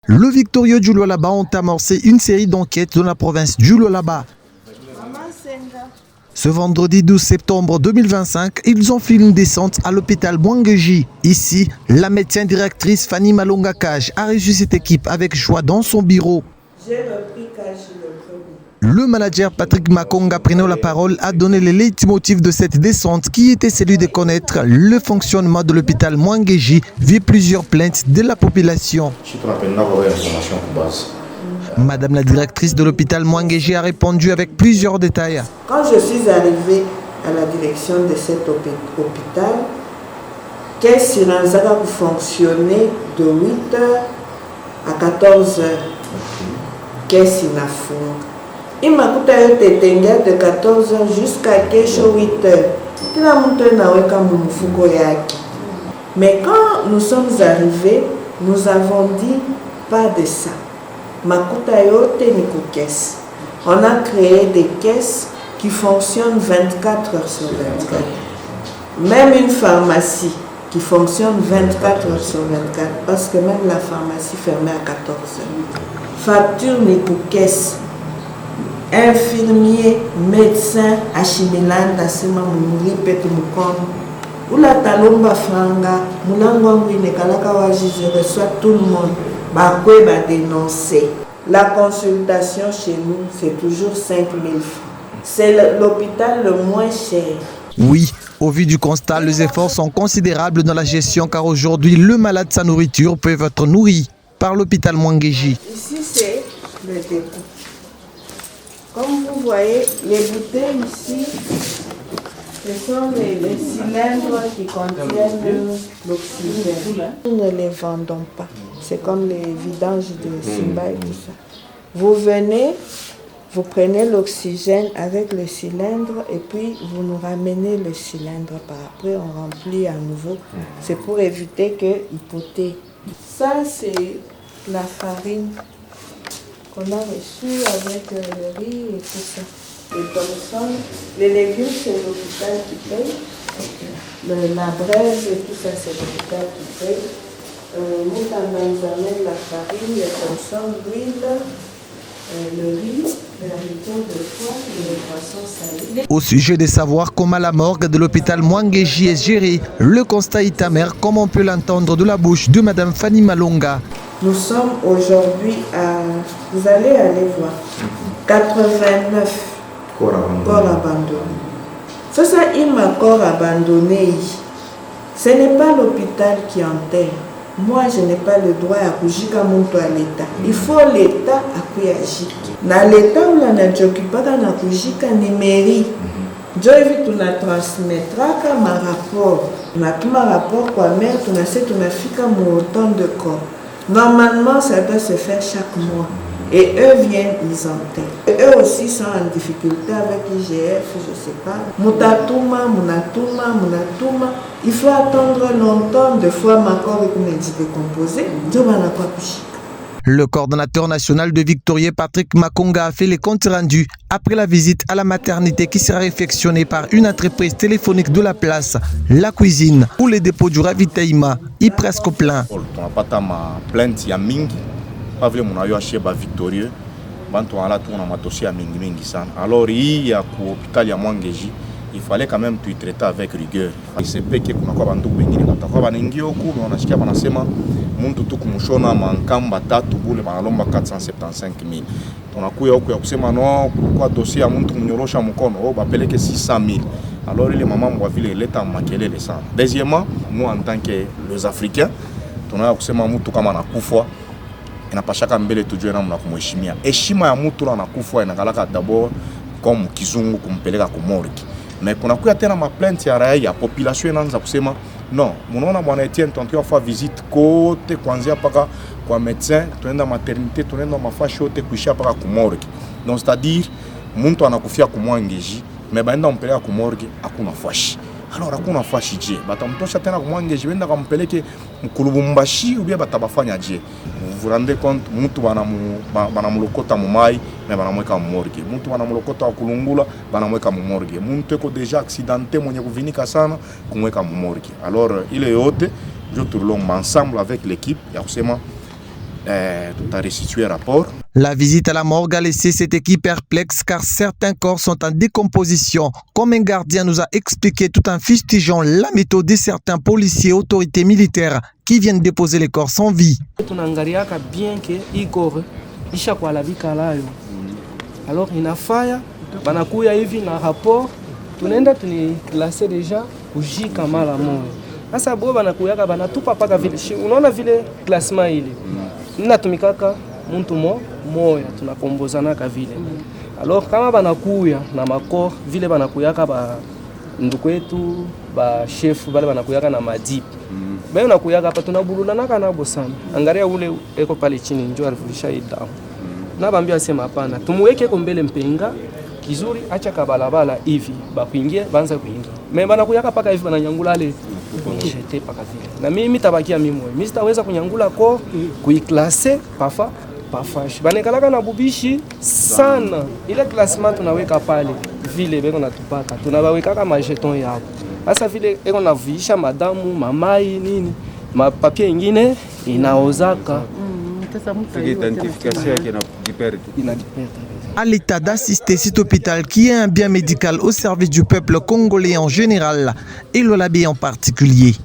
Le victorieux du Lualaba ont amorcé une série d'enquêtes dans la province du Lualaba. Ce vendredi 12 septembre 2025, ils ont fait une descente à l'hôpital Mwangeji. Ici, la médecin directrice Fanny Malonga Kaj a reçu cette équipe avec joie dans son bureau. Le manager Patrick Makonga, prenant la parole, a donné les leitmotifs de cette descente qui était celui de connaître le fonctionnement de l'hôpital Mwangeji via plusieurs plaintes de la population. Madame la directrice de l'hôpital Mwangeji a répondu avec plusieurs détails. Quand je suis arrivée à la direction de cet hôpital, qu'est-ce qui fonctionnait de 8h à 14h? Qu'est-ce qui a fait? Il m'a coûté de 14h jusqu'à 8h. Mais quand nous sommes arrivés, nous avons dit pas de ça. On a créé des caisses qui fonctionnent 24 heures sur 24. Même une pharmacie qui fonctionne 24 heures sur 24, parce que même la pharmacie fermée à 14 heures. Facture caisse. Infirmier, médecin, Achimilanda, Sema Mumuli, Petu Mukono. Oula Talomba Franga, Moulangwangu Inekalaka Waji, je reçois tout le monde. Bakwe va dénoncer. La consultation chez nous, c'est toujours 5 000 francs. C'est l'hôpital le moins cher. Oui, au vu du constat, les efforts sont considérables dans la gestion car aujourd'hui, le malade, sa nourriture peut être nourri par l'hôpital Mwangeji. Ici, c'est le dépôt. Comme vous voyez, les bouteilles ici, ce sont les cylindres qui contiennent l'oxygène. Nous ne les vendons pas. C'est comme les vidanges de Simba et tout ça. Vous venez, vous prenez l'oxygène avec le cylindre et puis vous nous ramenez le cylindre par après, on remplit à nouveau. C'est pour éviter qu'il potée. Ça, c'est la farine qu'on a reçue avec le riz et tout ça. Les légumes, c'est l'hôpital qui paye. La braise et tout ça, c'est l'hôpital qui paye. Nous amène la farine, les consommes, l'huile, le riz, la rigueur de foie et les poissons salés. Au sujet de savoir comment la morgue de l'hôpital Mwangeji est gérée, le constat est amer comme on peut l'entendre de la bouche de Madame Fanny Malonga. Nous sommes aujourd'hui à, vous allez aller voir, 89 corps abandonnés. C'est ça, il m'a corps abandonné. Ce n'est pas l'hôpital qui enterre. Moi, je n'ai pas le droit à kujika muntu à l'État. Il faut l'État à kuyajika. Na l'État où l'on a occupé na kujika ni mairie. Joivi tuna transmettra ma rapport. Na tuma rapport kwa mère tuna se tuna fika mon temps de corps. Normalement, ça doit se faire chaque mois. Et eux viennent, ils enterrent. Et eux aussi sont en difficulté avec l'IGF, je ne sais pas. Munatuma. Il faut attendre longtemps, des fois ma corps est décomposé. Le coordonnateur national de Victorieux, Patrick Makonga, a fait les comptes rendus après la visite à la maternité qui sera réfectionnée par une entreprise téléphonique de la place, la cuisine, où les dépôts du ravitaillement est presque plein. On n'a pas ma plainte, il y a mingi. Pas vraiment mon aïeux chez Victorieux. Bantu ala tu na matosi ya mingi sana. Alors il y a l'hôpital ya Mwangeji, il fallait quand même tout traiter avec rigueur. Il se peut que kuna kwa bantu wengine batakuwa banengio huko na wanashikia wanasema muntu tu kumshona mankamba tatu bule banalomba 475,000. Tunakuya huko ya kusema no kwa dossier ya muntu mnyorosha mkono bapeleke 600,000. Alors ile mama mwa vile leta makelele sana. Deuxièmement, nous en tant que les Africains, tunaya kusema mtu kama anakufa inapashaka mbele tujue namna kumheshimia. Heshima ya mtu anakufa inakalaka d'abord comme kizungu kumpeleka kumorgi. Mais kuna kuya tena ma plainte ya raia ya population inaanza kusema non, munaona bwana Etienne tunataka kufanya visite kote kuanzia paka kwa médecin, tunaenda maternité, tunaenda mafashi yote kuishia paka kumorgi. Donc c'est-à-dire mtu anakufia kumwangeji, mais baenda mpeleka kumorgi hakuna fashi. Alors hakuna fashi je, batamtosha tena kumwangeji wenda kampeleke mkulubumbashi ou bien batabafanya je. Vous vous rendez compte, mtu banamulokota mumai mais banamweka morgue. Mtu banamulokota kulungula banamweka morgue. Mtu eko déjà accidenté mwenye kuvinika sana kumweka morgue. Alors ile yote je tourne ensemble avec l'équipe ya kusema tout a restitué rapport. La visite à la morgue a laissé cette équipe perplexe car certains corps sont en décomposition. Comme un gardien nous a expliqué tout en fustigeant la méthode de certains policiers et autorités militaires qui viennent déposer les corps sans vie. Tunaangaliaka bien que igor isha kualabika layo. Alors inafaya banakuya hivi na rapport tunaenda tuniklase deja kujika mara moja. Sasa bo banakuyaka banatupa paka vile. Unaona vile classement ile. Ninatumikaka muntu moya tunakombozanaka vile. Alors kama banakuya na makor vile banakuyaka ba ndugu wetu ba chef bale banakuyaka na madip. Bale nakuyaka hapa tunaburulanaka nabo sana. Angalia ule eko pale chini njoo alifulisha ida. Na bambia sema hapana. Tumuweke ko mbele mpenga kizuri acha kabalabala hivi bakuingie banza kuingia. Mimi banakuyaka paka hivi bananyangula ale jete paka vile. Na mimi tabakia mimi mwenyewe. Mimi sitaweza kunyangula ko kuiklase pafa pafash. Banekalaka na bubishi sana. Ile classement tunaweka pale vile beko natupaka. Tunabaweka kama jeton yao. Sasa vile eko navisha madamu, mamai nini, mapapie ingine inaozaka. À l'État d'assister cet hôpital qui est un bien médical au service du peuple congolais en général et le Labé en particulier.